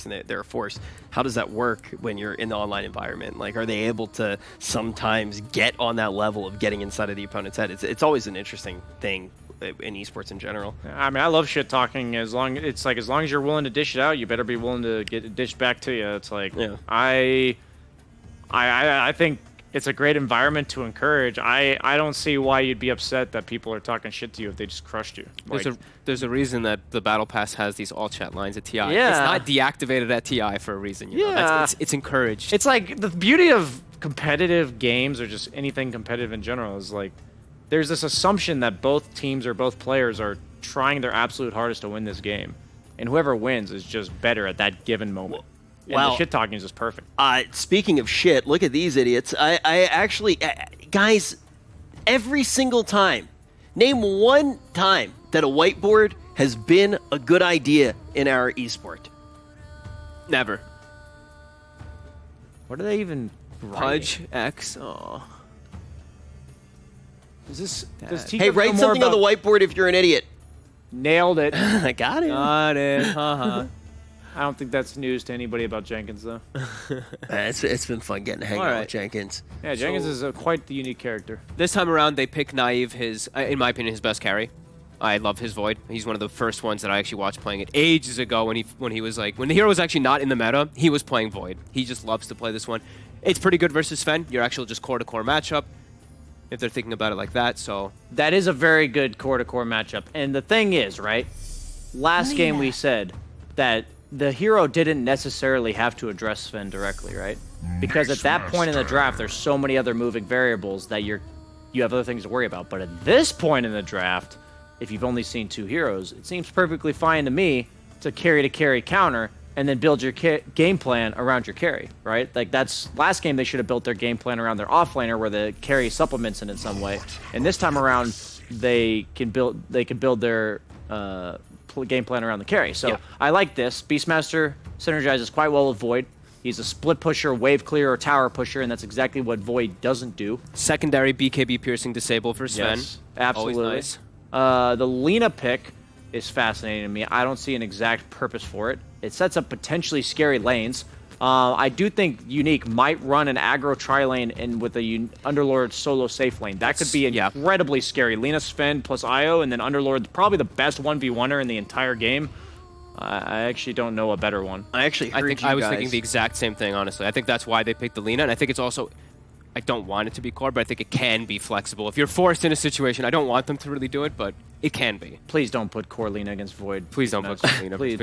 and they're a force. How does that work when you're in the online environment? Like, are they able to sometimes get on that level of getting inside of the opponent's head? It's always an interesting thing in esports in general. I mean, I love shit talking. As long as you're willing to dish it out, you better be willing to get it dished back to you. It's like, yeah. I think it's a great environment to encourage. I don't see why you'd be upset that people are talking shit to you if they just crushed you. Like, there's a reason that the Battle Pass has these all chat lines at TI. Yeah. It's not deactivated at TI for a reason. You know? It's encouraged. It's like the beauty of competitive games or just anything competitive in general is like there's this assumption that both teams or both players are trying their absolute hardest to win this game. And whoever wins is just better at that given moment. And the shit talking is just perfect. Speaking of shit, look at these idiots. I actually, guys, every single time, name one time that a whiteboard has been a good idea in our esport. Never. What are they even Pudge X. Oh. Is this? Hey, write something on the whiteboard if you're an idiot. Nailed it. I got it. Got it. Haha. I don't think that's news to anybody about Jenkins, though. It's been fun getting to hang out with Jenkins. Yeah, Jenkins is quite the unique character. This time around, they pick Naive, in my opinion, his best carry. I love his Void. He's one of the first ones that I actually watched playing it ages ago when he was like, when the hero was actually not in the meta, he was playing Void. He just loves to play this one. It's pretty good versus Sven. Your actual just core-to-core matchup, if they're thinking about it like that, so. That is a very good core-to-core matchup. And the thing is, right, last game we said that the hero didn't necessarily have to address Sven directly, right? Because at that point in the draft, there's so many other moving variables that you have other things to worry about. But at this point in the draft, if you've only seen two heroes, it seems perfectly fine to me to carry counter and then build your game plan around your carry, right? Like that's last game they should have built their game plan around their offlaner where the carry supplements it in some way. And this time around, they can build their game plan around the carry. So I like this. Beastmaster synergizes quite well with Void. He's a split pusher, wave clear, or tower pusher, and that's exactly what Void doesn't do. Secondary BKB piercing disable for Sven. Yes, absolutely. Always nice. The Lina pick is fascinating to me. I don't see an exact purpose for it. It sets up potentially scary lanes. I do think Unique might run an aggro tri-lane in with a Underlord solo safe lane. That could be incredibly scary. Lina Sven plus Io, and then Underlord, probably the best 1v1er in the entire game. I actually don't know a better one. I was thinking the exact same thing, honestly. I think that's why they picked the Lina, and I think it's also, I don't want it to be core, but I think it can be flexible. If you're forced in a situation, I don't want them to really do it, but it can be. Please don't put core Lina against Void. Please don't put core Lina. Please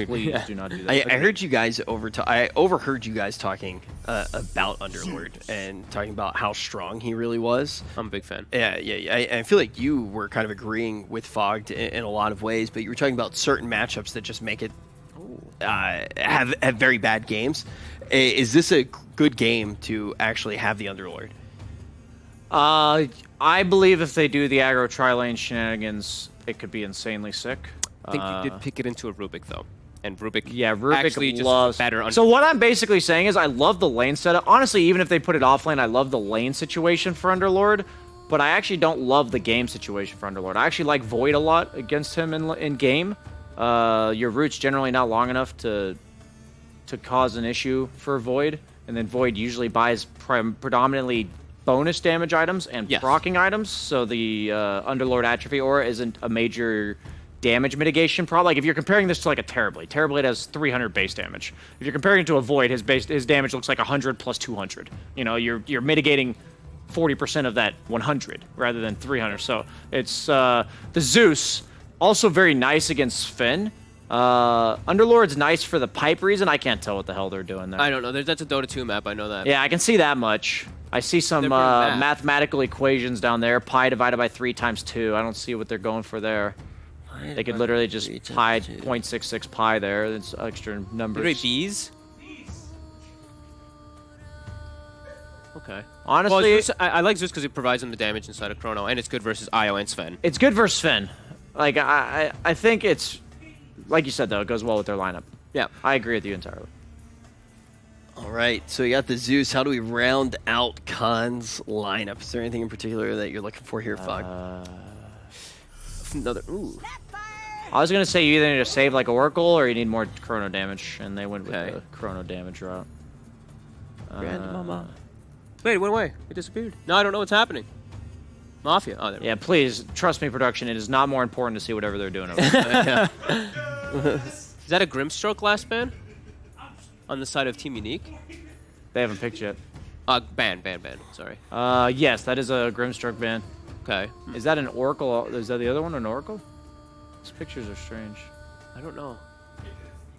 do not do that. I heard you guys I overheard you guys talking about Underlord and talking about how strong he really was. I'm a big fan. Yeah. I feel like you were kind of agreeing with Fogged in a lot of ways, but you were talking about certain matchups that just make it have very bad games. Is this a good game to actually have the Underlord? I believe if they do the aggro tri-lane shenanigans, it could be insanely sick. I think you did pick it into a Rubik, though. And Rubik, Rubik just loves better. So what I'm basically saying is I love the lane setup. Honestly, even if they put it offlane, I love the lane situation for Underlord. But I actually don't love the game situation for Underlord. I actually like Void a lot against him in game. Your root's generally not long enough to cause an issue for Void. And then Void usually buys predominantly bonus damage items and proccing items, so the Underlord Atrophy Aura isn't a major damage mitigation problem. Like if you're comparing this to like a Terrorblade, Terrorblade has 300 base damage. If you're comparing it to a Void, his damage looks like 100 plus 200. You know, you're mitigating 40% of that 100 rather than 300. So it's the Zeus, also very nice against Sven. Underlord's nice for the pipe reason. I can't tell what the hell they're doing there. I don't know. That's a Dota 2 map. I know that. Yeah, I can see that much. I see some mathematical equations down there. Pi divided by 3 times 2. I don't see what they're going for there. They could literally just pi 0.66 pi there. It's extra numbers. Wait, bees? Okay. Honestly, well, I like Zeus because it provides them the damage inside of Chrono, and it's good versus Io and Sven. It's good versus Sven. Like I think it's, like you said though, it goes well with their lineup. Yeah, I agree with you entirely. All right, so you got the Zeus. How do we round out Khan's lineup? Is there anything in particular that you're looking for here, Fog? Another. Ooh. I was gonna say you either need to save like Oracle or you need more chrono damage, and they went with Okay. the chrono damage route. Random mama. Wait, it went away. It disappeared. No, I don't know what's happening. Mafia. Oh, there. Yeah, please trust me, production. It is not more important to see whatever they're doing over there. Is that a Grimstroke last ban? On the side of Team Unique? They haven't picked yet. Ban. Sorry. Yes, that is a Grimstroke ban. Okay. Is that an Oracle? Is that the other one, an Oracle? These pictures are strange. I don't know.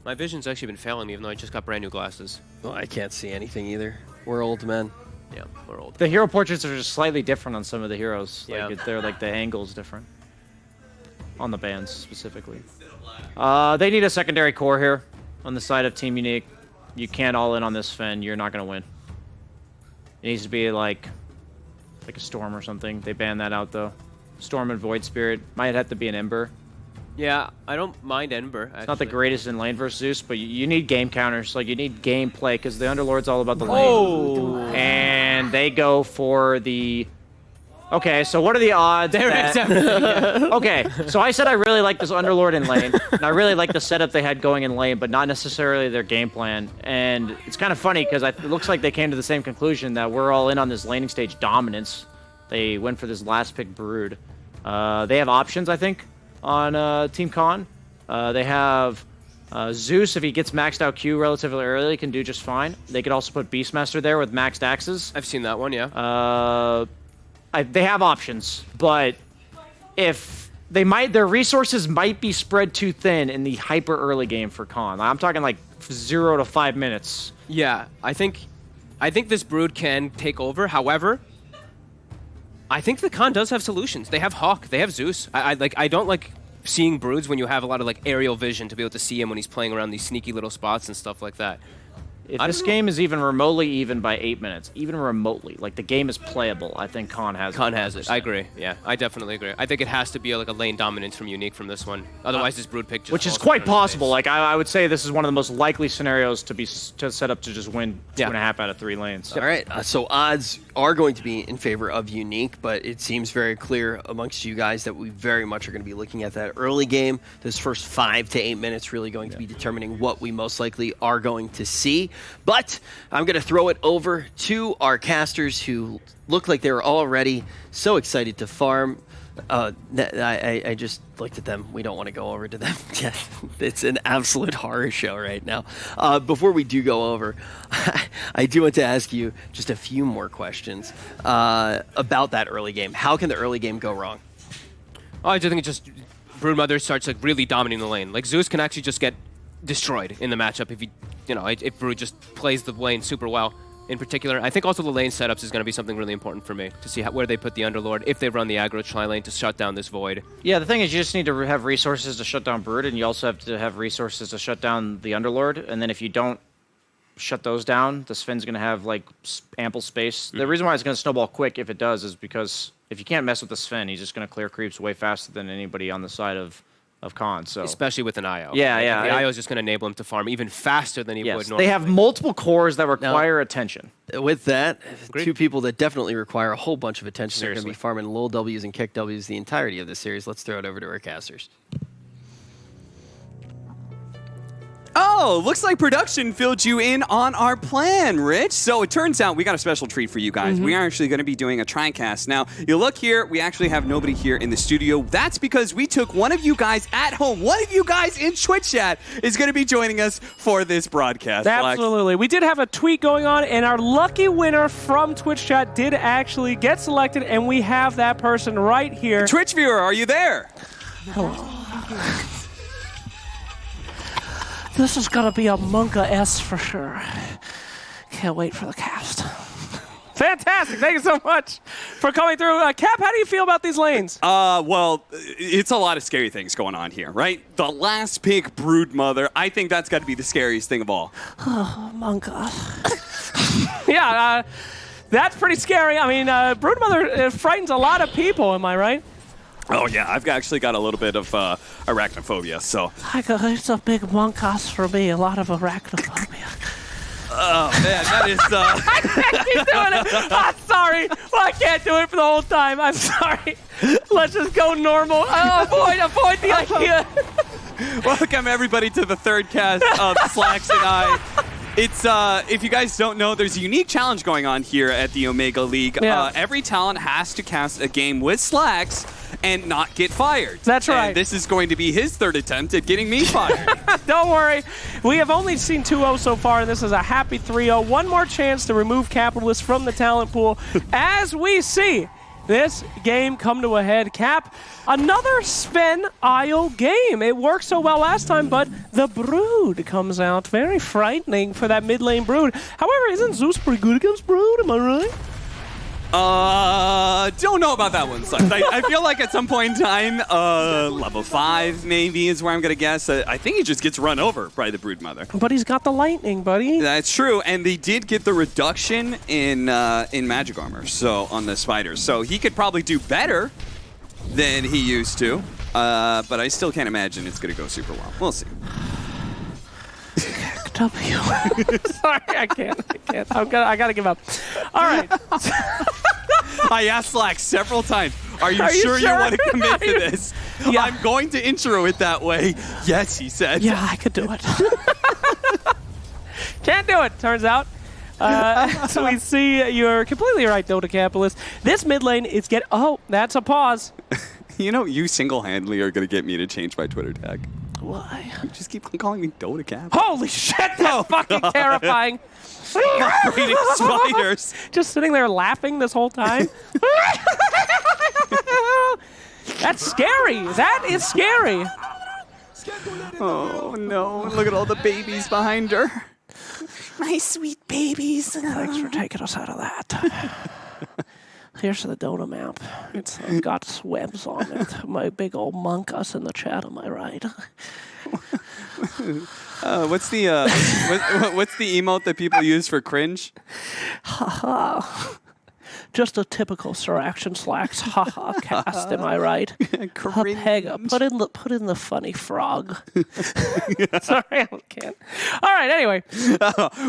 My vision's actually been failing me, even though I just got brand new glasses. Well, I can't see anything either. We're old men. Yeah, we're old. The hero portraits are just slightly different on some of the heroes. Yeah. Like they're like the angle's different. On the bands specifically. They need a secondary core here on the side of Team Unique. You can't all in on this Fen. You're not gonna win. It needs to be like a Storm or something. They banned that out though. Storm and Void Spirit might have to be an Ember. Yeah, I don't mind Ember, actually. It's not the greatest in lane versus Zeus, but you need game counters. Like you need gameplay because the Underlord's all about the lane. And they go for the. Okay, so what are the odds? Okay, so I said I really like this Underlord in lane, and I really like the setup they had going in lane, but not necessarily their game plan. And it's kind of funny because it looks like they came to the same conclusion that we're all in on this laning stage dominance. They went for this last pick Brood. They have options, I think, on Team Con. They have Zeus, if he gets maxed out Q relatively early, can do just fine. They could also put Beastmaster there with maxed axes. I've seen that one, yeah. They have options, but if their resources might be spread too thin in the hyper early game for Con. I'm talking like 0 to 5 minutes. Yeah, I think this Brood can take over. However, I think the Con does have solutions. They have Hawk, they have Zeus. I don't like seeing Broods when you have a lot of like aerial vision to be able to see him when he's playing around these sneaky little spots and stuff like that. If this game is even remotely even by 8 minutes, even remotely, like the game is playable, I think Con has it. Con has it. I agree. Yeah, I definitely agree. I think it has to be like a lane dominance from Unique from this one. Otherwise, this Brood pick just which is falls quite down in his possible. face. Like I would say this is one of the most likely scenarios to set up to just win 2.5 out of 3 lanes. All right, so odds are going to be in favor of Unique, but it seems very clear amongst you guys that we very much are going to be looking at that early game. This first 5 to 8 minutes really going to be determining what we most likely are going to see. But I'm going to throw it over to our casters who look like they were already so excited to farm. I just looked at them. We don't want to go over to them yet. It's an absolute horror show right now. Before we do go over, I do want to ask you just a few more questions about that early game. How can the early game go wrong? Oh, I just think it just Broodmother starts like really dominating the lane. Like Zeus can actually just get destroyed in the matchup if Brood just plays the lane super well. In particular, I think also the lane setups is going to be something really important for me to see where they put the Underlord if they run the aggro tri-lane to shut down this Void. Yeah, the thing is you just need to have resources to shut down Brood, and you also have to have resources to shut down the Underlord, and then if you don't shut those down, the Sven's going to have like ample space. The reason why it's going to snowball quick if it does is because if you can't mess with the Sven, he's just going to clear creeps way faster than anybody on the side of Con. So Especially with an IO. Yeah. The IO is just going to enable him to farm even faster than he would normally. They have multiple cores that require attention. With that, Agreed. 2 people that definitely require a whole bunch of attention. They're going to Seriously. be farming low Ws and kick Ws the entirety of this series. Let's throw it over to our casters. Oh, looks like production filled you in on our plan, Rich. So it turns out we got a special treat for you guys. We are actually going to be doing a TriCast. Now, you look here, we actually have nobody here in the studio. That's because we took one of you guys at home. One of you guys in Twitch chat is going to be joining us for this broadcast. Flex. Absolutely. We did have a tweet going on, and our lucky winner from Twitch chat did actually get selected, and we have that person right here. Twitch viewer, are you there? This is going to be a Monka S for sure. Can't wait for the cast. Fantastic. Thank you so much for coming through. Cap, how do you feel about these lanes? Well, it's a lot of scary things going on here, right? The last pick, Broodmother. I think that's got to be the scariest thing of all. Oh, Monka. Yeah, that's pretty scary. I mean, Broodmother frightens a lot of people, am I right? Oh, yeah. I've actually got a little bit of arachnophobia, so. It's a big Monkas for me, a lot of arachnophobia. Oh, man, that is... I can't keep doing it. I'm sorry. Well, I can't do it for the whole time. I'm sorry. Let's just go normal. Oh, avoid the idea. Welcome everybody to the third cast of Slacks and I. It's if you guys don't know, there's a unique challenge going on here at the Omega League. Yeah. Every talent has to cast a game with Slacks and not get fired. That's right. And this is going to be his third attempt at getting me fired. Don't worry. We have only seen 2-0 so far, and this is a happy 3-0. One more chance to remove Capitalist from the talent pool as we see this game come to a head. Cap, another Sven IO game. It worked so well last time, but the Brood comes out. Very frightening for that mid lane Brood. However, isn't Zeus pretty good against Brood? Am I right? Don't know about that one, Slacks. I feel like at some point in time, level 5 maybe is where I'm going to guess. I think he just gets run over by the Broodmother. But he's got the lightning, buddy. That's true, and they did get the reduction in magic armor, so on the spiders. So he could probably do better than he used to, but I still can't imagine it's going to go super well. We'll see. W. Sorry, I can't. I gotta give up. All right. I asked Slacks several times, are you sure you want to commit to this? Yeah. I'm going to intro it that way. Yes, he said. Yeah, I could do it. Can't do it, turns out. So we see you're completely right, Dota Capitalist. This mid lane is oh, that's a pause. You know, you single-handedly are going to get me to change my Twitter tag. Why? You just keep calling me Dota Cap. Holy shit, that's fucking terrifying. Breeding spiders. Just sitting there laughing this whole time. That's scary. That is scary. Oh no, look at all the babies behind her. My sweet babies. Thanks for taking us out of that. Here's the Dota map. It's got webs on it. My big old monkus in the chat, am I right? What's the emote that people use for cringe? Haha. Just a typical Sir Action Slacks haha cast, am I right? Pega, put in the funny frog. Sorry, I can't. All right, anyway.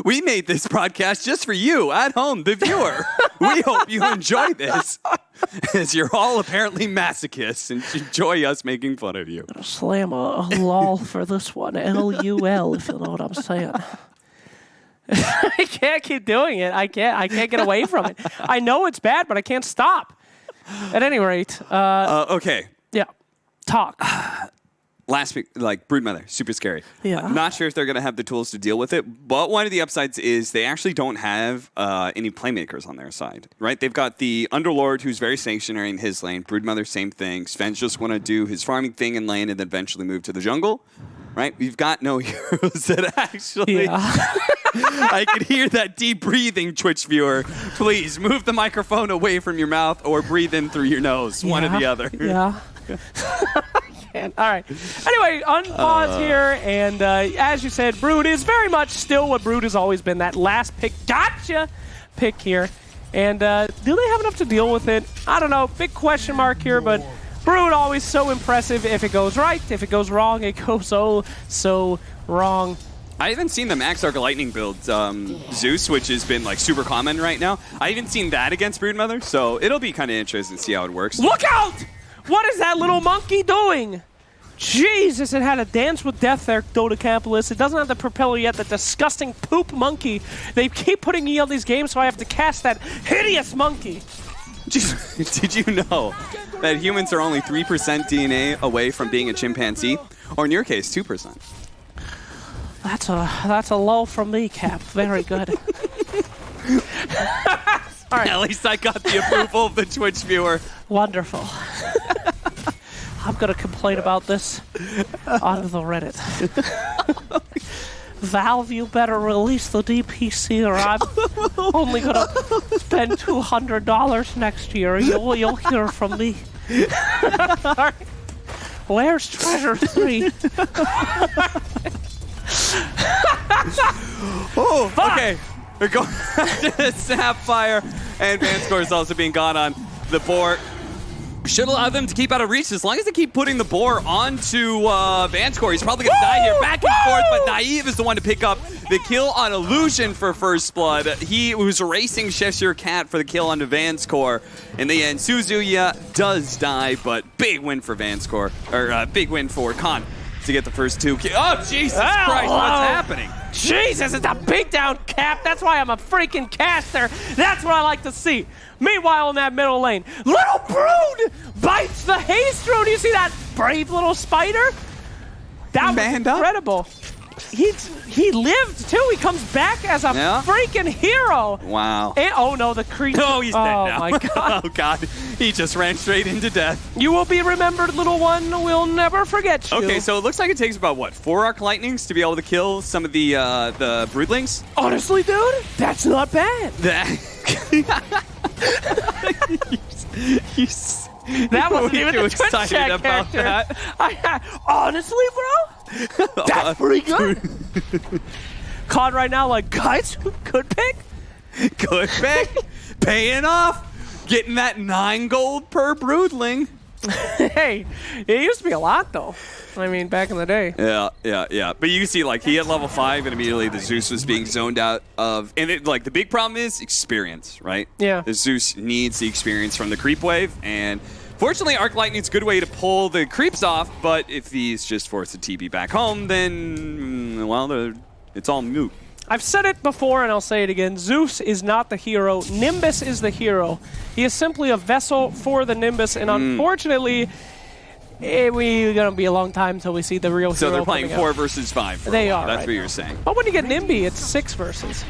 We made this broadcast just for you at home, the viewer. We hope you enjoy this, as you're all apparently masochists and enjoy us making fun of you. Gonna slam a lol for this one. LUL, if you know what I'm saying. I can't keep doing it. I can't get away from it. I know it's bad, but I can't stop. At any rate, okay. Yeah, talk. Last week, like Broodmother, super scary. Yeah. I'm not sure if they're going to have the tools to deal with it, but one of the upsides is they actually don't have any playmakers on their side, right? They've got the Underlord, who's very stationary in his lane. Broodmother, same thing. Sven's just want to do his farming thing in lane and then eventually move to the jungle, right? We've got no heroes that actually... Yeah. I can hear that deep breathing, Twitch viewer. Please move the microphone away from your mouth or breathe in through your nose. One or the other. Yeah. All right. Anyway, unpause here, and as you said, Brood is very much still what Brood has always been, that last pick, gotcha pick here. And do they have enough to deal with it? I don't know. Big question mark here, but Brood always so impressive. If it goes right, if it goes wrong, it goes oh so wrong. I haven't seen the Max Arc Lightning build, Zeus, which has been like super common right now. I haven't seen that against Broodmother, so it'll be kind of interesting to see how it works. Look out! What is that little monkey doing? Jesus, it had a dance with death there, Dota Capitalist. It doesn't have the propeller yet, the disgusting poop monkey. They keep putting me on these games, so I have to cast that hideous monkey. Did you know that humans are only 3% DNA away from being a chimpanzee? Or in your case, 2%. That's a lull from me, Cap. Very good. All right. At least I got the approval of the Twitch viewer. Wonderful. I'm going to complain about this on the Reddit. Valve, you better release the DPC or I'm only going to spend $200 next year. You'll hear from me. All right. Where's Treasure 3? Oh, okay. We're going to Sapphire, and Vanscore is also being gone on the board. Should allow them to keep out of reach as long as they keep putting the boar onto Vanscore. He's probably going to die here. Back and forth, but Naive is the one to pick up the kill on Illusion for First Blood. He was racing Cheshire Cat for the kill onto Vanscore. In the end, Suzuya does die, but big win for Vanscore, or big win for Khan. to get the first 2 kills. Oh, Jesus Oh, Christ, hello. what's happening? Jesus, it's a beatdown, Cap. That's why I'm a freaking caster. That's what I like to see. Meanwhile, in that middle lane, Little Brood bites the haste rune. Do you see that brave little spider? That was Manned up. incredible. He lived too. He comes back as a Yeah. freaking hero. Wow. And, oh no, the creature. Oh, he's dead now. Oh my God. Oh, God. He just ran straight into death. You will be remembered, little one. We'll never forget you. Okay, so it looks like it takes about, what, 4 Arc Lightnings to be able to kill some of the Broodlings? Honestly, dude, that's not bad. That wasn't even too a Twitch excited chat about character. that. Honestly, bro, that's pretty good. Caught right now, like, guys, good pick. Good pick. Paying off. Getting that 9 gold per Broodling. Hey, it used to be a lot, though. I mean, back in the day. Yeah. But you see, like, he hit level 5, and immediately the Zeus was being zoned out of. And like, the big problem is experience, right? Yeah. The Zeus needs the experience from the creep wave, and fortunately, Arc Lightning's a good way to pull the creeps off. But if he's just forced to TP back home, then well, it's all moot. I've said it before, and I'll say it again. Zeus is not the hero. Nimbus is the hero. He is simply a vessel for the Nimbus, and unfortunately, we're going to be a long time until we see the real hero. So they're playing coming 4 out. versus 5 for They a while. are That's right what now. you're saying. But when you get Nimby, it's 6 versus.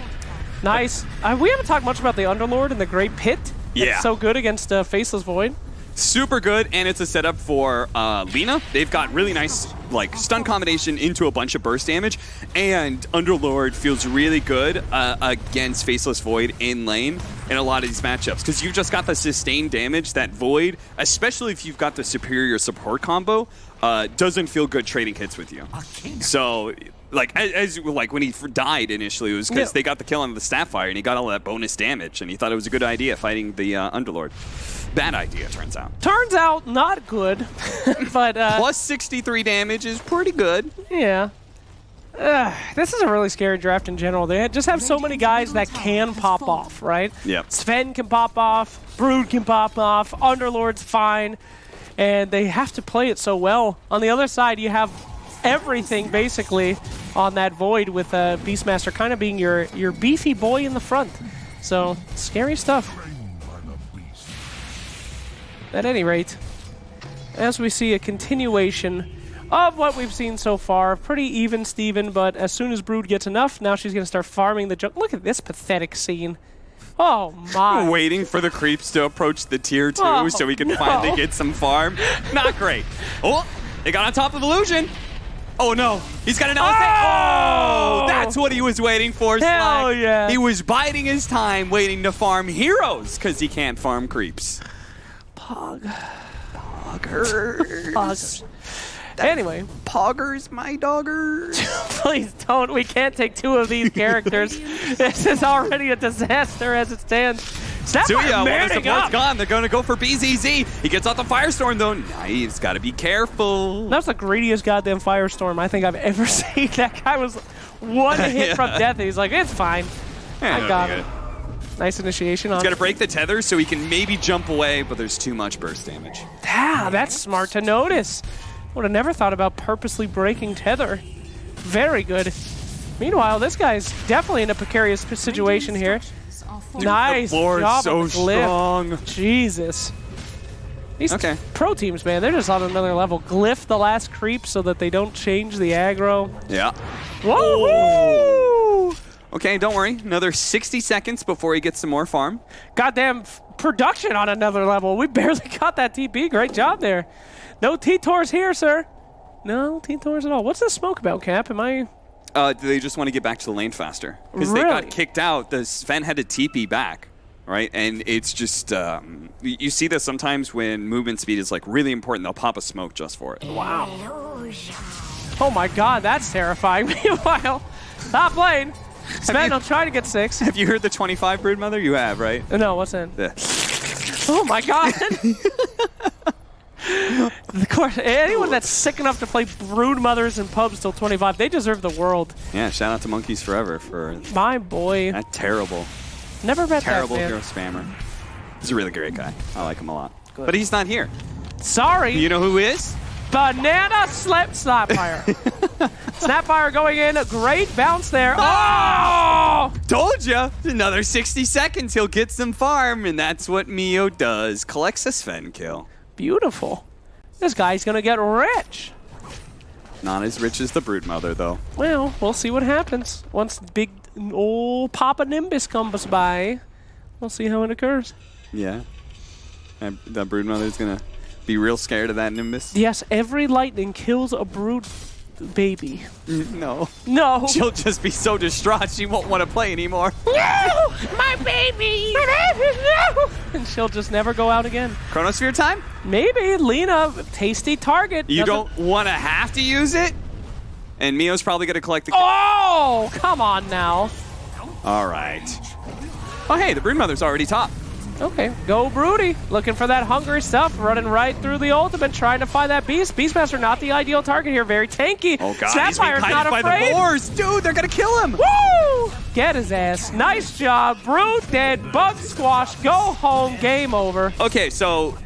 Nice. We haven't talked much about the Underlord and the Great Pit. Yeah. It's so good against Faceless Void. Super good, and it's a setup for Lina. They've got really nice like stun combination into a bunch of burst damage, and Underlord feels really good against Faceless Void in lane in a lot of these matchups, because you've just got the sustained damage that Void, especially if you've got the superior support combo, doesn't feel good trading hits with you. So like like when he died initially, it was because they got the kill on the Sapphire and he got all that bonus damage, and he thought it was a good idea fighting the Underlord. Bad idea, turns out. Turns out not good, but Plus 63 damage is pretty good. yeah. This is a really scary draft in general. They just have so many guys that can pop off, right? Yep. Sven can pop off, Brood can pop off, Underlord's fine, and they have to play it so well. On the other side, you have everything basically on that Void, with Beastmaster kind of being your beefy boy in the front. So, scary stuff. At any rate, as we see a continuation of what we've seen so far, pretty even Steven, but as soon as Brood gets enough, now she's going to start farming the junk. Look at this pathetic scene. Oh my. Waiting for the creeps to approach the tier 2 Oh, so we can no. finally get some farm. Not great. Oh, they got on top of Illusion. Oh no, he's got an LSA. Oh, that's what he was waiting for, Slack. Hell yeah. He was biding his time waiting to farm heroes because he can't farm creeps. Poggers. Poggers. Anyway, Poggers, my doggers. please don't. We can't take 2 of these characters. This is already a disaster as it stands. Sapphire Suya, one of the manning support's up. gone. They're going to go for BZZ. He gets off the Firestorm, though. Nice. Got to be careful. That's the greediest goddamn Firestorm I think I've ever seen. That guy was one hit from death, and he's like, it's fine. I got him. Nice initiation. He's got to break the tether so he can maybe jump away, but there's too much burst damage. Yeah, that's smart to notice. Would have never thought about purposely breaking tether. Very good. Meanwhile, this guy's definitely in a precarious situation here. Nice The floor job is so on the glyph. strong. Jesus. These pro teams, man, they're just on another level. Glyph the last creep so that they don't change the aggro. Yeah. Whoa! Okay, don't worry. Another 60 seconds before he gets some more farm. Goddamn production on another level. We barely got that TP. Great job there. No T-Tors here, sir. No T-Tors at all. What's the smoke about, Cap? Am I... They just want to get back to the lane faster. Because they Really? got kicked out. The Sven had to TP back, right? And it's just... you see this sometimes when movement speed is like really important. They'll pop a smoke just for it. Wow. Oh my god, that's terrifying. Meanwhile, top lane. Sven, I'll try to get 6. Have you heard the 25 Broodmother? You have, right? No, what's in? Yeah. Oh my god. Of course, anyone that's sick enough to play Broodmothers in pubs till 25, they deserve the world. Yeah, shout out to Monkeys Forever for My boy. that terrible Never met terrible that man. hero spammer. He's a really great guy. I like him a lot. But he's not here. Sorry. You know who is? Banana slip Snapfire. Snapfire going in. A great bounce there. Oh! Told ya! Another 60 seconds, he'll get some farm, and that's what Mio does. Collects a Sven kill. Beautiful. This guy's going to get rich. Not as rich as the Broodmother, though. Well, we'll see what happens once big old Papa Nimbus comes by. We'll see how it occurs. Yeah. And the Broodmother's gonna be real scared of that Nimbus. Yes, every lightning kills a brood baby. No. No. She'll just be so distraught she won't want to play anymore. No! My baby! My baby, no! And she'll just never go out again. Chronosphere time? Maybe. Lena, tasty target. You don't want to have to use it? And Mio's probably going to collect the... Oh! Come on now. All right. Oh, hey, the Broodmother's already top. Okay, go Broody. Looking for that hungry stuff, running right through the ultimate, trying to find that beast. Beastmaster not the ideal target here, very tanky. Oh god, he's being Snapfire's not kited by afraid. the boars. Dude, they're gonna kill him. Woo! Get his ass. Nice job. Brood dead, bug squash, go home, game over. Okay, so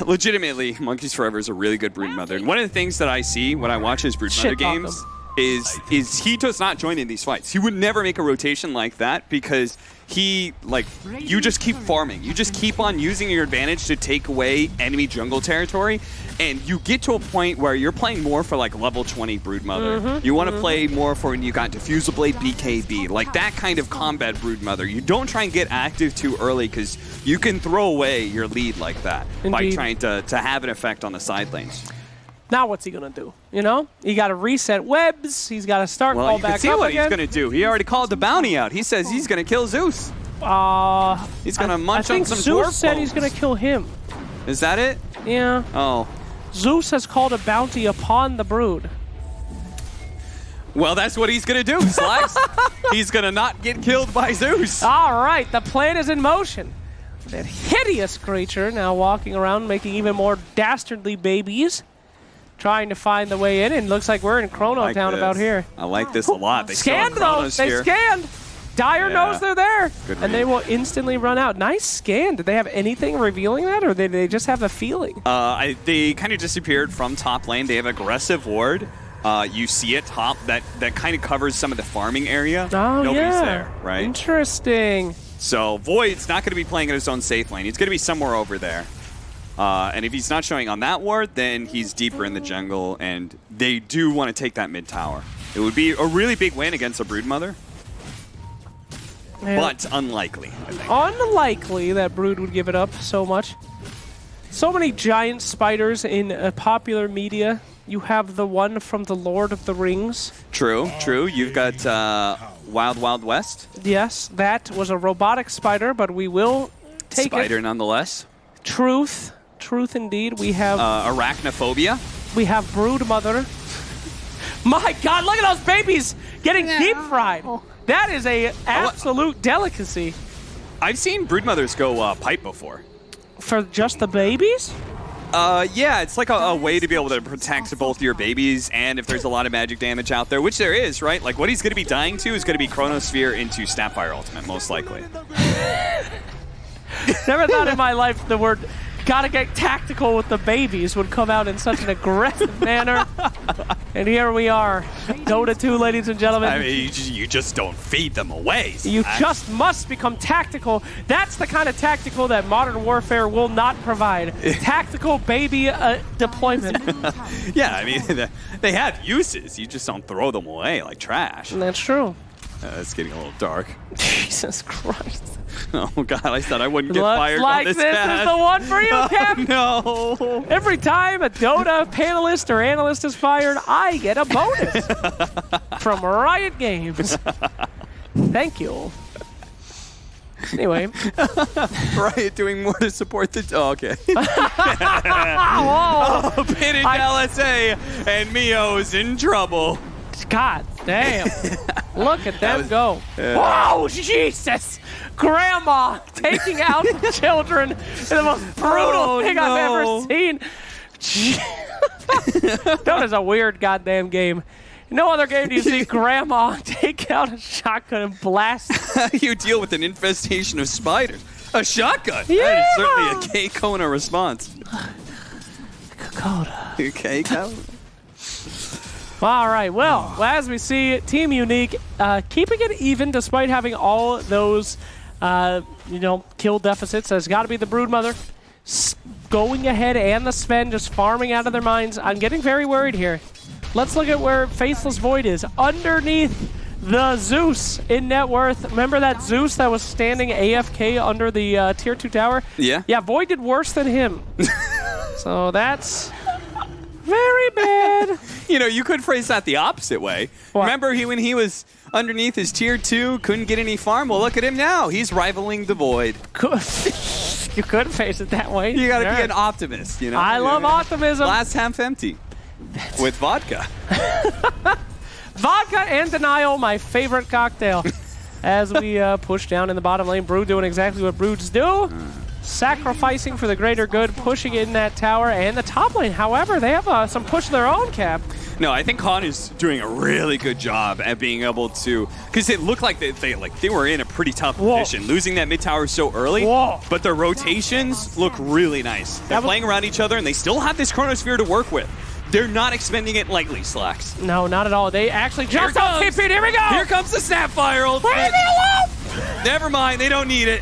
legitimately, Monkeys Forever is a really good Broodmother. And one of the things that I see when I watch his Broodmother Shit on games is he does not join in these fights. He would never make a rotation like that because he, like, you just keep farming. You just keep on using your advantage to take away enemy jungle territory, and you get to a point where you're playing more for, like, level 20 Broodmother. You want to play more for when you got Diffusal Blade BKB, like that kind of combat Broodmother. You don't try and get active too early because you can throw away your lead like that by Indeed. trying to have an effect on the side lanes. Now what's he gonna do? You know, he got to reset webs. He's got to start Well, call you can back see up what again. he's going to do. He already called the bounty out. He says he's going to kill Zeus. He's going to munch I on think some Zeus dwarf said bones. he's gonna kill him. Is that it? Yeah. Oh. Zeus has called a bounty upon the brood. Well, that's what he's going to do, Slacks. He's going to not get killed by Zeus. All right, the plan is in motion. That hideous creature now walking around, making even more dastardly babies, trying to find the way in. And looks like we're in Chrono like Town this. about here. I like this a lot. They Scanned though. They scanned. Dyer Yeah. knows they're there, Good and they read. will instantly run out. Nice scan. Did they have anything revealing that, or did they just have a feeling? They kind of disappeared from top lane. They have aggressive ward. You see it top that kind of covers some of the farming area. Oh, Nobody's yeah. there, right? Interesting. So Void's not going to be playing in his own safe lane. He's going to be somewhere over there. And if he's not showing on that ward, then he's deeper in the jungle, and they do want to take that mid tower. It would be a really big win against a Broodmother, Man, but unlikely, I think. unlikely that Brood would give it up so much. So many giant spiders in popular media. You have the one from the Lord of the Rings. True, true. You've got Wild Wild West. Yes, that was a robotic spider, but we will take Spider it. nonetheless. Truth. Truth indeed. We have Arachnophobia. Brood Mother. My God, look at those babies getting deep fried. That is a absolute delicacy. I've seen Broodmothers go pipe before. For just the babies? Yeah, it's like a way to be able to protect both your babies and if there's a lot of magic damage out there, which there is, right? Like, what he's going to be dying to is going to be Chronosphere into Snapfire Ultimate, most likely. Never thought in my life the word gotta get tactical with the babies would come out in such an aggressive manner. And here we are. Dota 2, ladies and gentlemen. I mean, you just don't feed them away. You Slack. just must become tactical. That's the kind of tactical that Modern Warfare will not provide. Tactical baby deployment. Yeah, I mean, they have uses. You just don't throw them away like trash. And that's true. It's getting a little dark. Jesus Christ. Oh, God, I said I wouldn't get Looks fired like on this this path. is the one for you, Cap. No. Every time a Dota panelist or analyst is fired, I get a bonus from Riot Games. Thank you. Anyway. Riot doing more to support the... Oh, okay. Whoa. Oh, pitted LSA, and Mio's in trouble. God damn. Look at them go. Whoa, Jesus. Grandma taking out the children in the most brutal thing I've ever seen. That is a weird goddamn game. No other game do you see Grandma take out a shotgun and blast. How do you deal with an infestation of spiders? A shotgun? Yeah. That is certainly a K-Kona response. Coda. Okay, go. All right, well, as we see, Team Unique keeping it even despite having all those, kill deficits. Has got to be the Broodmother going ahead and the Sven just farming out of their minds. I'm getting very worried here. Let's look at where Faceless Void is. Underneath the Zeus in net worth. Remember that Zeus that was standing AFK under the tier 2 tower? Yeah. Yeah, Void did worse than him. So that's very bad. You could phrase that the opposite way. What? Remember when he was underneath his tier 2, couldn't get any farm? Well, look at him now. He's rivaling the Void. You could face it that way. You got to Sure. be an optimist, I love optimism. Glass half empty. With vodka. Vodka and denial, my favorite cocktail. As we push down in the bottom lane, Brood doing exactly what Broods do. Sacrificing for the greater good, pushing in that tower. And the top lane, however, they have some push of their own, Cap. No, I think Khan is doing a really good job at being able to, because it looked like they were in a pretty tough position, losing that mid tower so early. Whoa. But their rotations look really nice. They're playing around each other, and they still have this Chronosphere to work with. They're not expending it lightly, Slacks. No, not at all. They actually jumped off TP. Here we go. Here comes the Snapfire ult. Leave me alone. Never mind, they don't need it.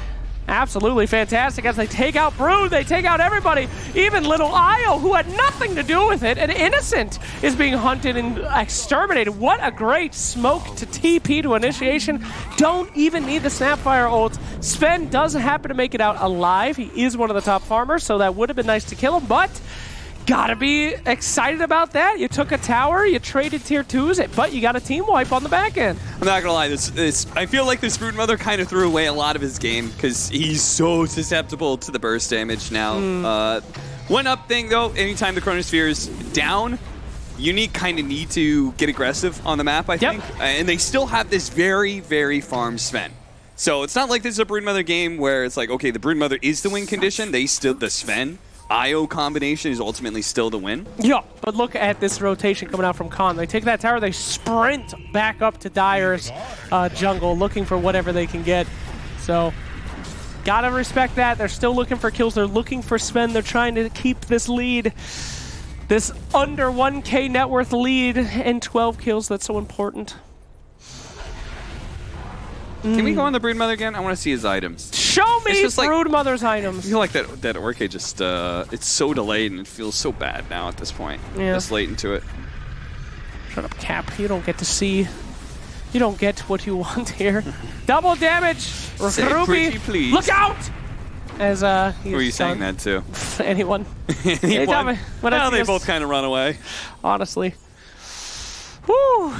Absolutely fantastic as they take out Brood, they take out everybody, even little Io, who had nothing to do with it. An innocent is being hunted and exterminated. What a great smoke to TP to initiation. Don't even need the Snapfire ult. Sven does happen to make it out alive. He is one of the top farmers, so that would have been nice to kill him, but gotta be excited about that. You took a tower, you traded tier 2s, but you got a team wipe on the back end. I'm not gonna lie, I feel like this Broodmother kind of threw away a lot of his game because he's so susceptible to the burst damage now. One up thing though, anytime the Chronosphere is down, Unique kind of need to get aggressive on the map, I think. And they still have this very, very farm Sven. So it's not like this is a Broodmother game where it's like, okay, the Broodmother is the win condition, the Sven. IO combination is ultimately still the win. Yeah, but look at this rotation coming out from Khan. They take that tower, they sprint back up to Dire's jungle, looking for whatever they can get. So, gotta respect that. They're still looking for kills. They're looking for Sven. They're trying to keep this lead, this under 1K net worth lead, and 12 kills. That's so important. Can we go on the Broodmother again? I want to see his items. Show me like, Broodmother's items. I feel like that Orchid just, it's so delayed and it feels so bad now at this point. Yeah. This late into it. Shut up, Cap. You don't get to see. You don't get what you want here. Double damage. Say Ruby, pretty, please. look out! As Who are you saying that to? Anyone. Anyone? Well, they both kind of run away. Honestly. Whew.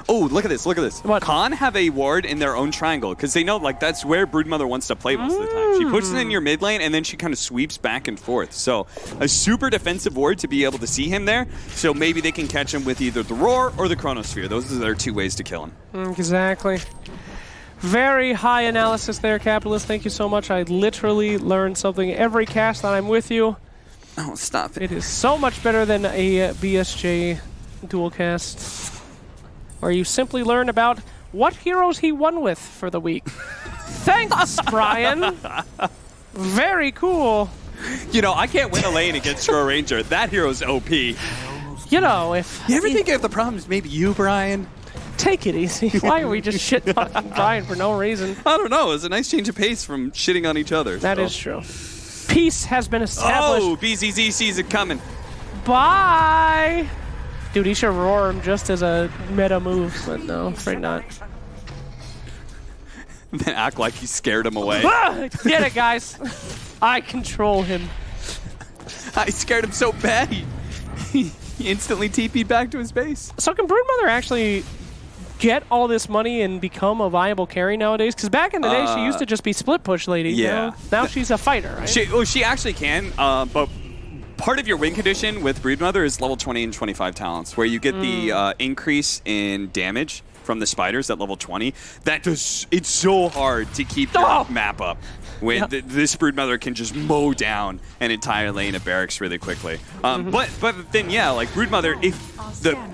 Oh, look at this, look at this. What? Khan have a ward in their own triangle, because they know like that's where Broodmother wants to play most of the time. She puts it in your mid lane, and then she kind of sweeps back and forth. So a super defensive ward to be able to see him there, so maybe they can catch him with either the Roar or the Chronosphere. Those are their two ways to kill him. Exactly. Very high analysis there, Capitalist. Thank you so much. I literally learned something every cast that I'm with you. Oh, stop it. It is so much better than a BSJ dual cast, where you simply learn about what heroes he won with for the week. Thanks, Brian. Very cool. You know, I can't win a lane against your Ranger. That hero's OP. You You know, if... ever think if the problem is maybe you, Brian? Take it easy. Why are we just shit-talking Brian for no reason? I don't know. It's a nice change of pace from shitting on each other. That is true. Peace has been established. Oh, BZZ sees it coming. Bye! Dude, he should roar him just as a meta move, but no, afraid not. Then act like he scared him away. Ah, get it, guys. I control him. I scared him so bad, he instantly TP'd back to his base. So can Broodmother actually get all this money and become a viable carry nowadays? Because back in the day, she used to just be split push lady. Yeah. You know? Now she's a fighter, right? She actually can, but part of your win condition with Broodmother is level 20 and 25 talents, where you get the increase in damage from the spiders at level 20. It's so hard to keep your map up when this Broodmother can just mow down an entire lane of barracks really quickly. But then yeah, like Broodmother,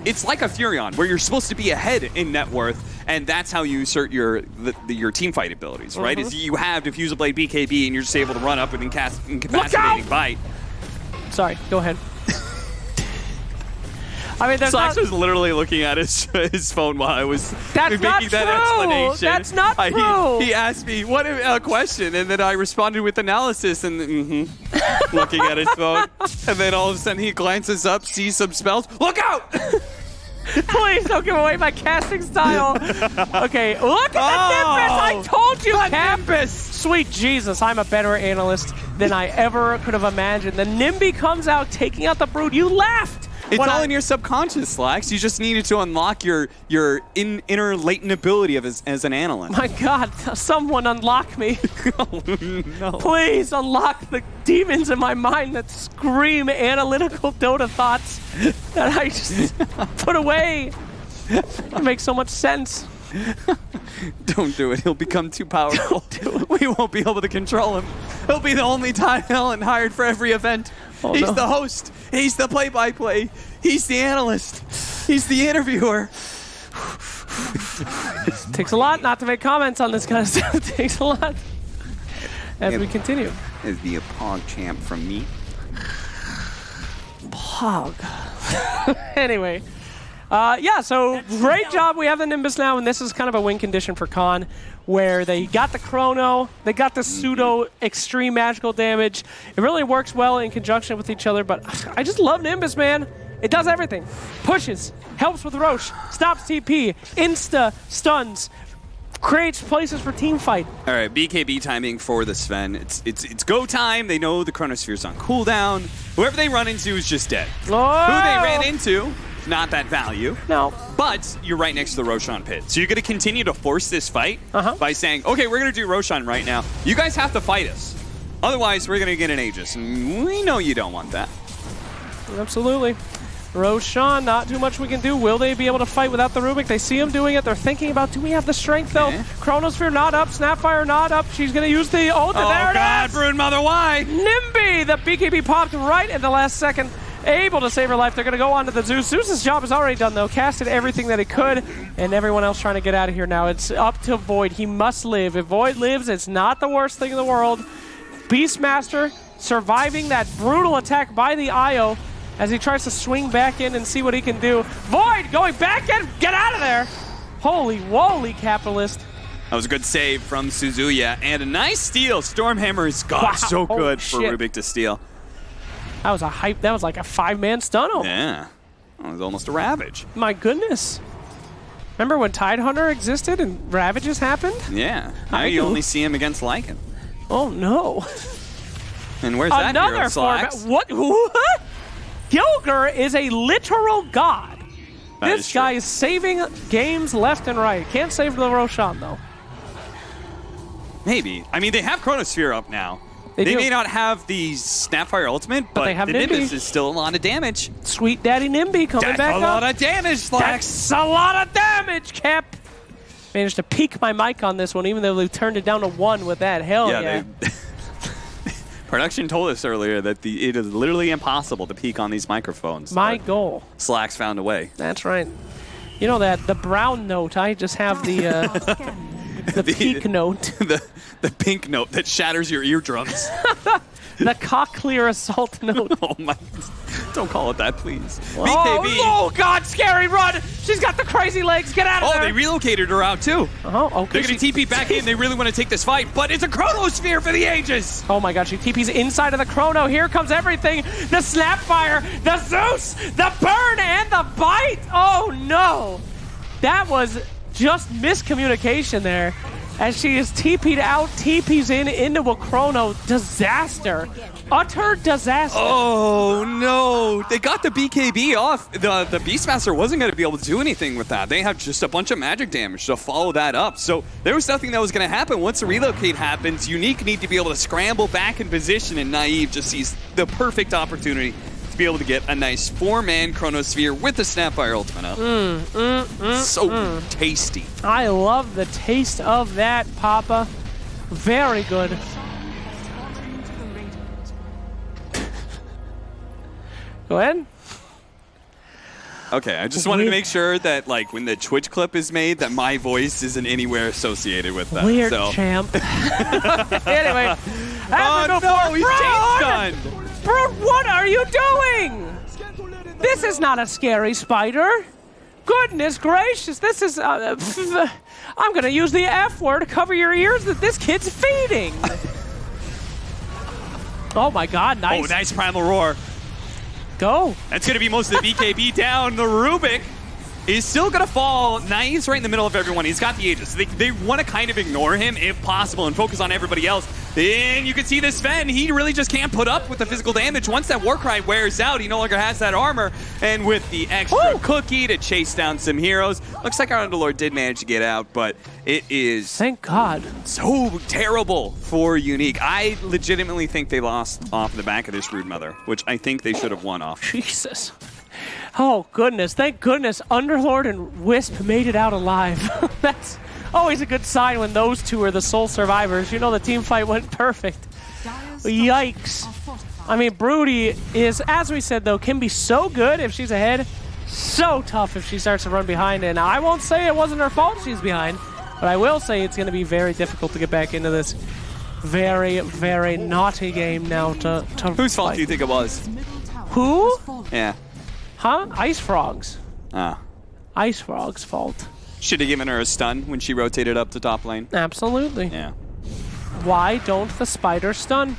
it's like a Furion where you're supposed to be ahead in net worth, and that's how you assert your team fight abilities, right? Is you have Diffusal Blade BKB and you're just able to run up and cast Incapacitating Bite. Sorry, go ahead. I mean, there's Slacks not... was literally looking at his phone while I was That's making not that true. explanation. That's not true. He asked me what a question, and then I responded with analysis, and looking at his phone, and then all of a sudden he glances up, sees some spells. Look out! Please don't give away my casting style. Okay, look at the Nimbus. I told you, Cap. Nimbus. Sweet Jesus, I'm a better analyst than I ever could have imagined. The Nimby comes out, taking out the Brood. You laughed. It's all in your subconscious, Slacks. You just needed to unlock your inner latent ability as an analyst. My God, someone unlock me. Oh, no. Please unlock the demons in my mind that scream analytical Dota thoughts that I just put away. It makes so much sense. Don't do it. He'll become too powerful. We won't be able to control him. He'll be the only talent hired for every event. Oh, He's no. the host. He's the play-by-play. He's the analyst. He's the interviewer. Takes a lot not to make comments on this kind of stuff. It takes a lot. As we continue. Is the Pog champ from me? Pog. Anyway. Yeah, so great job. We have the Nimbus now, and this is kind of a win condition for Khan, where they got the Chrono, they got the pseudo extreme magical damage. It really works well in conjunction with each other, but I just love Nimbus, man. It does everything. Pushes, helps with Roche, stops TP, insta stuns, creates places for team fight. All right, BKB timing for the Sven. It's go time. They know the Chronosphere's on cooldown. Whoever they run into is just dead. Oh! Who they ran into, not that value. No. But you're right next to the Roshan pit. So you're going to continue to force this fight by saying, okay, we're going to do Roshan right now. You guys have to fight us. Otherwise, we're going to get an Aegis. And we know you don't want that. Absolutely. Roshan, not too much we can do. Will they be able to fight without the Rubik? They see him doing it. They're thinking about, do we have the strength, though? Okay. Chronosphere not up. Snapfire not up. She's going to use the ult. Oh, There God, it is! Brood Mother, why? Nimby! The BKB popped right in the last second. Able to save her life. They're going to go on to the Zeus. Zeus's job is already done, though. Casted everything that he could, and everyone else trying to get out of here now. It's up to Void. He must live. If Void lives, it's not the worst thing in the world. Beastmaster surviving that brutal attack by the Io as he tries to swing back in and see what he can do. Void going back in. Get out of there. Holy woly, Capitalist. That was a good save from Suzuya, and a nice steal. Stormhammer is so Wow. good Holy for shit. Rubik to steal. That was a hype. That was like a 5-man stun. Oh, Yeah. That was almost a Ravage. my goodness. Remember when Tidehunter existed and Ravages happened? Yeah. Now I you do. only see him against Lycan. Oh, no. And where's that hero, Another format. Slacks? What? Gilger is a literal god. That This is guy true. is saving games left and right. Can't save the Roshan, though. Maybe. I mean, they have Chronosphere up now. They do. may not have the Snapfire ultimate, but they have the Nimby. Nimbus is still a lot of damage. Sweet Daddy Nimby coming That's back a up. lot of damage, Slacks. That's a lot of damage, Cap. Managed to peak my mic on this one, even though they turned it down to 1 with that. Hell yeah. They, production told us earlier that it is literally impossible to peak on these microphones. My but goal. Slacks found a way. That's right. You know that, the brown note, I just have the the peak note. the pink note that shatters your eardrums. The cochlear assault note. Oh my! Don't call it that, please. Oh, BKB. oh, God, scary run. She's got the crazy legs. Get out of Oh, there. they relocated her out too. Oh, okay. They're going to TP back in. They really want to take this fight, but it's a Chronosphere for the ages. Oh my God, she TP's inside of the Chrono. Here comes everything. The Snapfire, the Zeus, the burn, and the bite. Oh no. That was just miscommunication there. As she is TP'd out, TP's into a Chrono. Disaster. Utter disaster. Oh no! They got the BKB off. The Beastmaster wasn't going to be able to do anything with that. They have just a bunch of magic damage to follow that up. So there was nothing that was going to happen. Once the relocate happens, Unique need to be able to scramble back in position, and Naive just sees the perfect opportunity to be able to get a nice 4-man Chronosphere with the Snapfire ultimate up. So tasty. I love the taste of that, Papa. Very good. Go ahead. Okay, I just wanted to make sure that, like, when the Twitch clip is made, that my voice isn't anywhere associated with that. Weird so. champ. Anyway. Oh no, he's chain stunned. Brood, what are you doing? This is not a scary spider. Goodness gracious, this is... I'm going to use the F word to cover your ears that this kid's feeding. Oh my god, nice. Oh, nice Primal Roar. Go. That's going to be most of the BKB down. The Rubik is still going to fall. Naive's right in the middle of everyone. He's got the Aegis. They want to kind of ignore him if possible and focus on everybody else. And you can see this Sven, he really just can't put up with the physical damage. Once that Warcry wears out, he no longer has that armor. And with the extra cookie to chase down some heroes, looks like our Underlord did manage to get out, but it is Thank God. so terrible for Unique. I legitimately think they lost off the back of this Broodmother, which I think they should have won off. Jesus. Oh, goodness. Thank goodness Underlord and Wisp made it out alive. That's always a good sign when those two are the sole survivors. You know the team fight went perfect. Yikes. I mean, Broody is, as we said, though, can be so good if she's ahead. So tough if she starts to run behind. And I won't say it wasn't her fault she's behind, but I will say it's going to be very difficult to get back into this very, very naughty game now to Whose fault fight. do you think it was? Who? Yeah. Huh? Ice Frogs. Ah. Ice Frog's fault. Should have given her a stun when she rotated up to top lane. Absolutely. Yeah. Why don't the spider stun?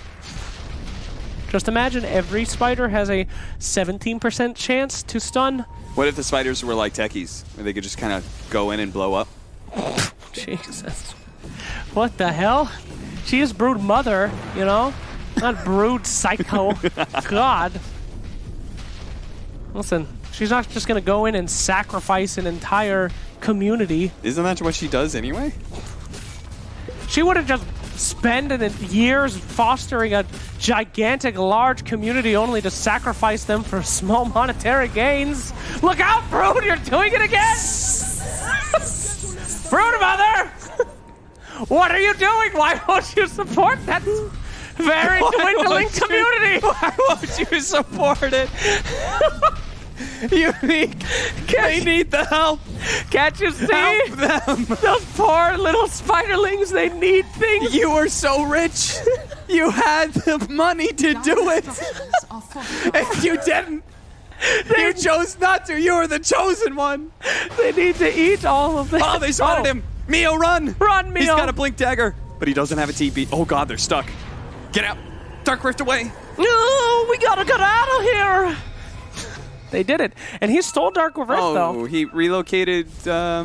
Just imagine every spider has a 17% chance to stun. What if the spiders were like techies, where they could just kind of go in and blow up? Jesus. What the hell? She is Brood Mother, you know? Not Brood Psycho. God. Listen, she's not just going to go in and sacrifice an entire community. Isn't that what she does anyway? She would have just spent years fostering a gigantic, large community only to sacrifice them for small monetary gains. Look out, Brood! You're doing it again! Brood Mother! What are you doing? Why won't you support that very dwindling community? Why won't you support it? Unique, they need the help. Can't you see? Help them. Those poor little spiderlings, they need things. You were so rich. You had the money to do it. If you didn't, you chose not to. You were the chosen one. They need to eat all of this. Oh, they spotted him. Mio, run. Run, Mio. He's got a blink dagger, but he doesn't have a TP. Oh, God, they're stuck. Get out. Dark Rift away. No, we gotta get out of here. They did it. And he stole Dark Rift, though. He relocated, I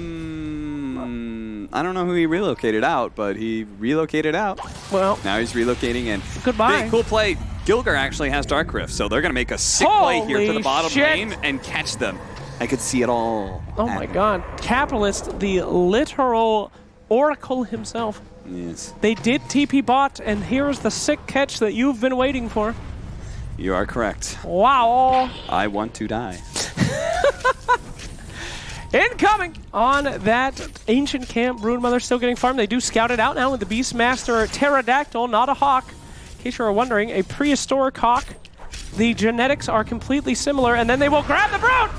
don't know who he relocated out, but he relocated out. Well, Now he's relocating in. Goodbye. Big, cool play. Gilgar actually has Dark Rift, so they're going to make a sick play here to the Holy bottom shit. lane and catch them. I could see it all. oh my God. Capitalist, the literal oracle himself. Yes, They did TP bot, and here's the sick catch that you've been waiting for. you are correct. Wow. I want to die. Incoming on that ancient camp. Broodmother still getting farmed. They do scout it out now with the Beastmaster Pterodactyl, not a hawk. In case you were wondering, a prehistoric hawk. The genetics are completely similar, and then they will grab the Brood!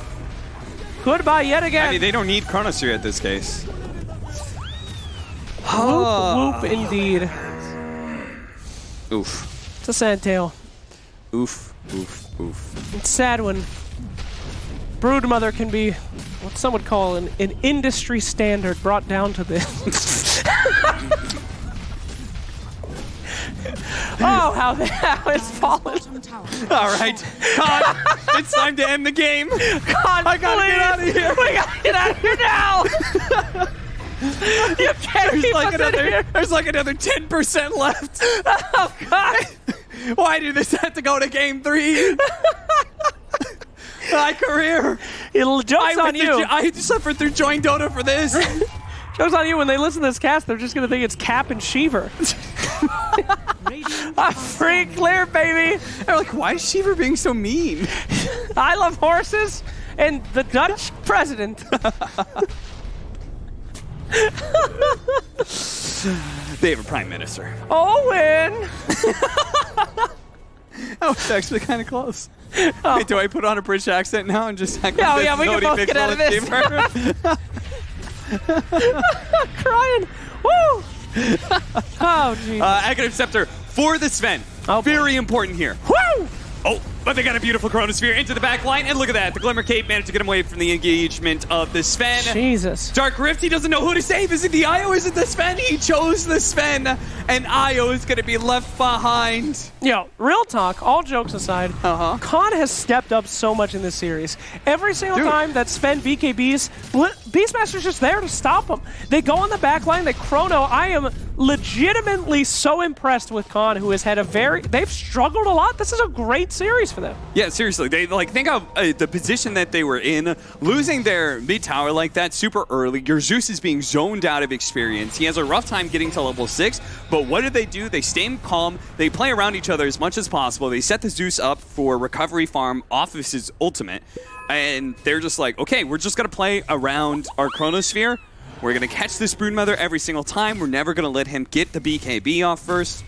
Goodbye yet again. I mean, they don't need Chronosphere at this case. Whoop, whoop, indeed. Oof. It's a sad tale. Oof. Oof. Oof. It's sad when Broodmother can be what some would call an industry standard brought down to this. Oh, how it's fallen. All right. God, it's time to end the game. God, I gotta get out of here. We gotta get out of here now. You can't keep us in here. There's like another 10% left. Oh, God. Why did this have to go to game 3? My career. Joke's on you. I suffered through Join Dota for this. Joke's on you. When they listen to this cast, they're just gonna think it's Cap and Sheever. I'm free clear, baby. They're like, why is Sheever being so mean? I love horses and the Dutch president. They have a prime minister. Owen. That was actually kind of close. Hey, do I put on a British accent now and just act Oh, like yeah, this we is can Odie both get out of Fixel this. Crying. Woo. Oh, jeez. Aghanim Scepter for the Sven. Oh, boy. Very important here. Woo. Oh, But they got a beautiful Chronosphere into the back line, and look at that. The Glimmer Cape managed to get him away from the engagement of the Sven. Jesus. Dark Rift, he doesn't know who to save. Is it the Io? Is it the Sven? He chose the Sven, and Io is going to be left behind. Yo, real talk, all jokes aside, Khan has stepped up so much in this series. Every single time that Sven BKBs, Beastmaster's just there to stop him. They go on the back line, they chrono. I am legitimately so impressed with Khan, who has had they've struggled a lot. This is a great series for them. Yeah, seriously. They think of the position that they were in, losing their mid tower like that super early. Your Zeus is being zoned out of experience. He has a rough time getting to level 6, but what do? They stay calm. They play around each other as much as possible. They set the Zeus up for recovery farm off of his ultimate, and they're just like, okay, we're just going to play around our Chronosphere. We're going to catch this Broodmother every single time. We're never going to let him get the BKB off first.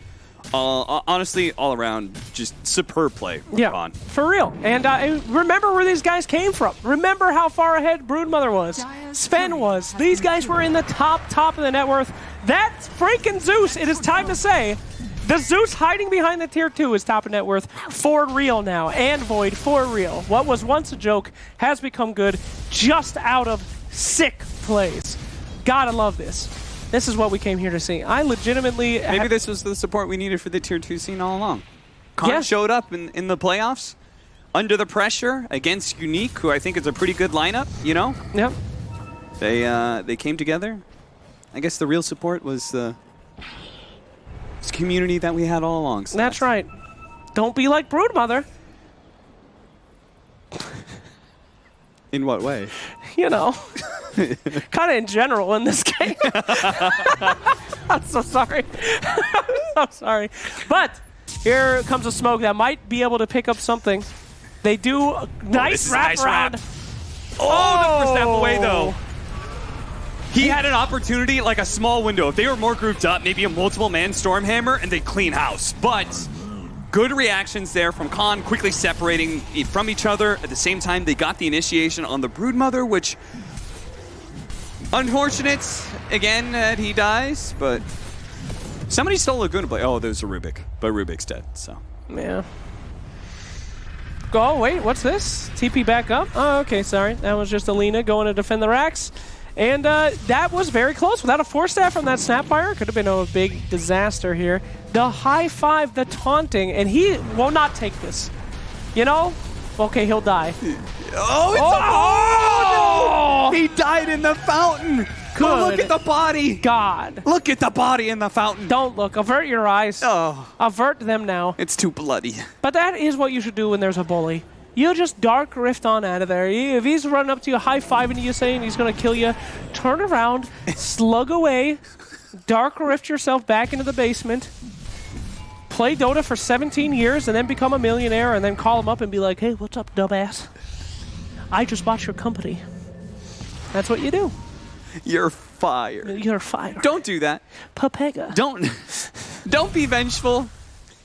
Honestly, all around, just superb play. Yeah, for real. And remember where these guys came from. Remember how far ahead Broodmother was. Sven was. These guys were in the top of the net worth. That's freaking Zeus. It is time to say, the Zeus hiding behind the tier 2 is top of net worth for real now. And Void for real. What was once a joke has become good just out of sick plays. Gotta love this. This is what we came here to see. I legitimately... Maybe this was the support we needed for the tier 2 scene all along. Khan showed up in the playoffs under the pressure against Unique, who I think is a pretty good lineup, you know? Yep. They came together. I guess the real support was the community that we had all along. So that's right. Don't be like Broodmother. In what way? You know, kind of in general in this game. I'm so sorry. I'm sorry. But here comes a smoke that might be able to pick up something. They do a nice wrap around. Oh, the first step away, though. He had an opportunity, like a small window. If they were more grouped up, maybe a multiple-man Stormhammer, and they clean house. But good reactions there from Khan, quickly separating from each other. At the same time, they got the initiation on the Broodmother, which... unfortunate, again, that he dies, but... somebody stole a Laguna Blade. Oh, there's a Rubik, but Rubik's dead, so... yeah. Oh, wait, what's this? TP back up? Oh, okay, sorry. That was just Alina going to defend the racks. And that was very close. Without a 4-staff from that Snapfire, could have been a big disaster here. The high five, the taunting, and he will not take this. You know? Okay, he'll die. Oh, no! He died in the fountain. Good. Look at the body. God. Look at the body in the fountain. Don't look. Avert your eyes. Oh. Avert them now. It's too bloody. But that is what you should do when there's a bully. You just Dark Rift on out of there. If he's running up to you, high-fiving you, saying he's going to kill you, turn around, slug away, Dark Rift yourself back into the basement, play Dota for 17 years, and then become a millionaire, and then call him up and be like, hey, what's up, dumbass? I just bought your company. That's what you do. You're fired. You're fired. Don't do that. Papega. Don't be vengeful.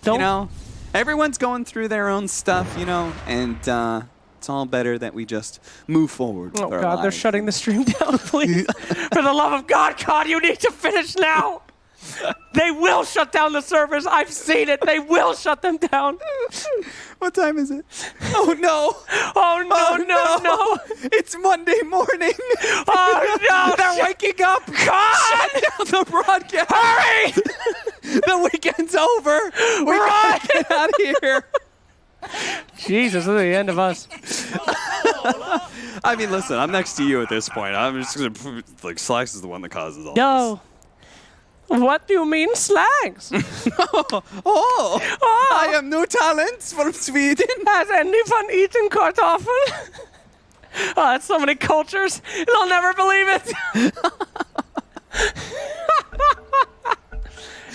Don't. You know, everyone's going through their own stuff, you know, and it's all better that we just move forward. Oh, with our God, they're lives. shutting the stream down, please. For the love of God, you need to finish now. They will shut down the servers. I've seen it. They will shut them down. What time is it? Oh, no. Oh, no. It's Monday morning. Oh, no. They're waking up. God. Shut down the broadcast. Hurry. The weekend's over. We gotta get out of here. Jesus, this is the end of us. I mean, listen, I'm next to you at this point. I'm just going to, like, Slacks is the one that causes all No. What do you mean, Slags? Oh, I am new talents from Sweden. Has anyone eaten kartoffel? Oh, that's so many cultures. They'll never believe it.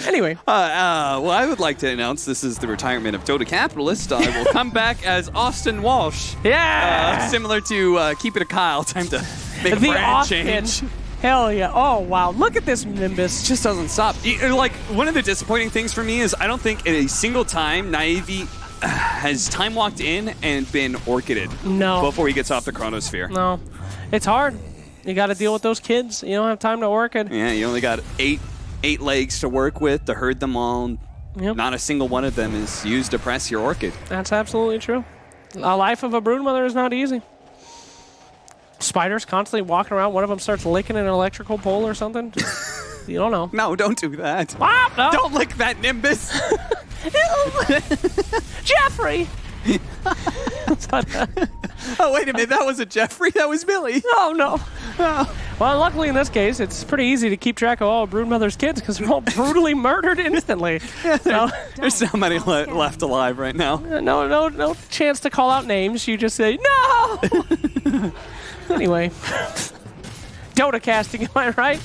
Anyway. Well, I would like to announce this is the retirement of Dota Capitalist. I will come back as Austin Walsh. Yeah. Similar to Keep It a Kyle. Time to make a The brand Austin. change. Hell yeah. Oh, wow. Look at this Nimbus. Just doesn't stop. Like, one of the disappointing things for me is I don't think at a single time Naive has time walked in and been orchided before he gets off the Chronosphere. No. It's hard. You got to deal with those kids. You don't have time to orchid. Yeah, you only got eight legs to work with to herd them all. Yep. Not a single one of them is used to press your Orchid. That's absolutely true. A life of a broodmother is not easy. Spiders constantly walking around. One of them starts licking an electrical pole or something. You don't know. No, don't do that. Ah, no. Don't lick that Nimbus. Jeffrey! Oh, wait a minute. That wasn't Jeffrey. That was Billy. Oh, no. Well, luckily in this case, it's pretty easy to keep track of all Broodmother's kids because they're all brutally murdered instantly. So, There's so many left alive right now. no chance to call out names. You just say, no! Anyway. Dota casting, am I right?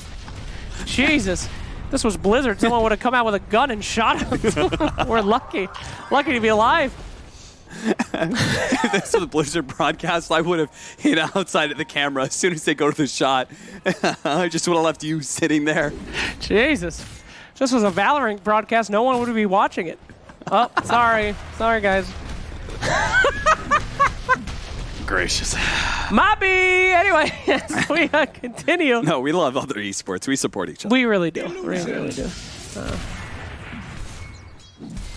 Jesus. This was Blizzard. Someone would have come out with a gun and shot him. We're lucky. Lucky to be alive. If this was a Blizzard broadcast, I would have hit outside of the camera as soon as they go to the shot. I just would have left you sitting there. Jesus. If this was a Valorant broadcast, no one would be watching it. Oh, sorry. Sorry, guys. Gracious. Mobby! Anyway, as we continue. No, we love other esports. We support each other. We really do. We really do.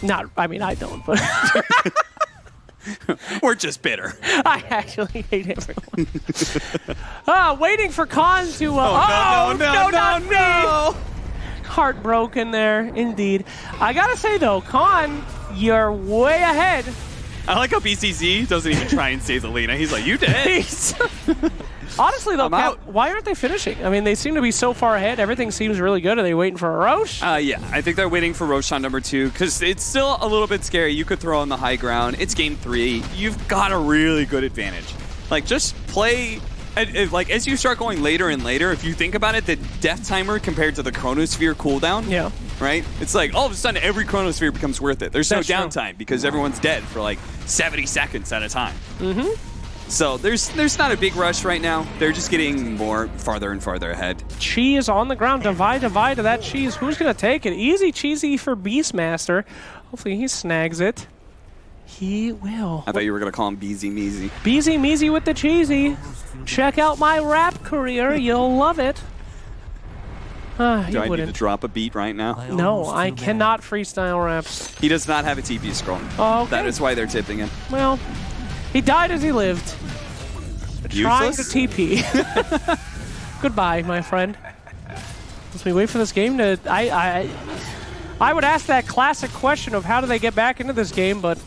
I don't, but We're just bitter. I actually hate everyone. Waiting for Khan to. No. Heartbroken there, indeed. I gotta say though, Khan, you're way ahead. I like how BCZ doesn't even try and save the lead. He's like, you did. Honestly though, I'm Cap, out. why aren't they finishing? I mean, they seem to be so far ahead. Everything seems really good. Are they waiting for a Roche? Yeah, I think they're waiting for Roche on number 2 because it's still a little bit scary. You could throw on the high ground. It's game 3. You've got a really good advantage. Like, just play. Like, as you start going later and later, if you think about it, the death timer compared to the Chronosphere cooldown, Yeah. right? It's like all of a sudden every Chronosphere becomes worth it. There's That's no true. downtime because everyone's dead for like 70 seconds at a time. Mm-hmm. So there's not a big rush right now. They're just getting farther and farther ahead. Cheese on the ground. Divide to that cheese. Who's going to take it? Easy cheesy for Beastmaster. Hopefully he snags it. He will. I thought you were going to call him Beezy Meezy. Beezy Meezy with the cheesy. Check out my rap career. You'll love it. Do I need to wouldn't. drop a beat right now? No, I cannot freestyle raps. He does not have a TP scroll. Oh, okay. That is why they're tipping him. Well, he died as he lived. Trying to Useless? TP. Goodbye, my friend. As we wait for this game to... I would ask that classic question of how do they get back into this game, but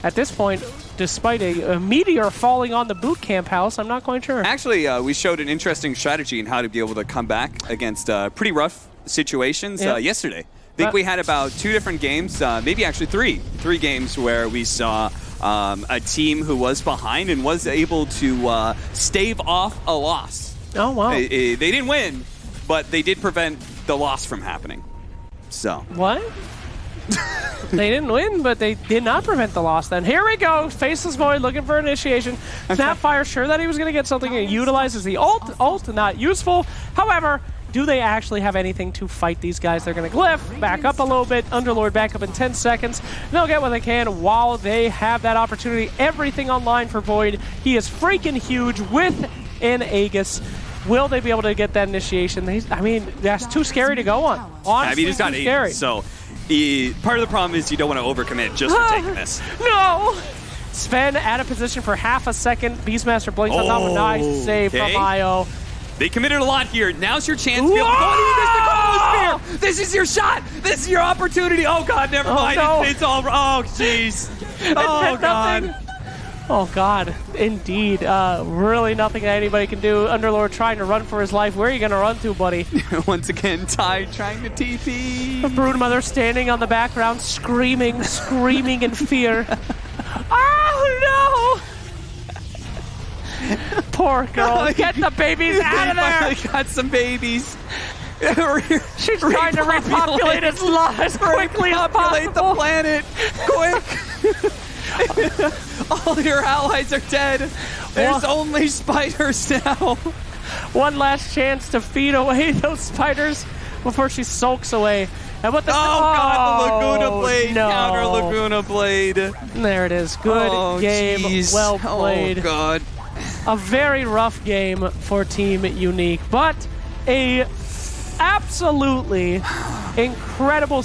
at this point, despite a meteor falling on the boot camp house, I'm not quite sure. Actually, we showed an interesting strategy in how to be able to come back against pretty rough situations yesterday. I think we had about 2 different games, maybe actually 3 games where we saw a team who was behind and was able to stave off a loss. Oh, wow. They didn't win, but they did prevent the loss from happening. So. What? They didn't win, but they did not prevent the loss then. Here we go. Faceless Void looking for initiation. Snapfire sure that he was going to get something and utilizes the ult. Ult not useful. However, do they actually have anything to fight these guys? They're going to glyph, back up a little bit. Underlord back up in 10 seconds. They'll get what they can while they have that opportunity. Everything online for Void. He is freaking huge with an Aegis. Will they be able to get that initiation? I mean, that's too scary to go on. Honestly, I mean, he's got too 8, scary. so part of the problem is you don't want to overcommit just for taking this. No! Sven out of position for half a second. Beastmaster blinks on top of a nice save from IO. They committed a lot here. Now's your chance to be able to go to the This is your shot. This is your opportunity. Oh, God, never mind. No. It's all wrong. Oh, jeez. Oh, God. Oh, God. Indeed. Really nothing that anybody can do. Underlord trying to run for his life. Where are you going to run to, buddy? Once again, Ty trying to TP. Broodmother standing on the background, screaming in fear. Oh, no! Poor girl. Get the babies out of there! Finally got some babies. She's trying to repopulate as quickly as Repopulate the possible. planet. Quick. All your allies are dead. There's only spiders now. One last chance to feed away those spiders before she sulks away. And what the God, the Laguna Blade. No. Counter Laguna Blade. There it is. Good game. Geez. Well played. Oh, God. A very rough game for Team Unique, but a absolutely incredible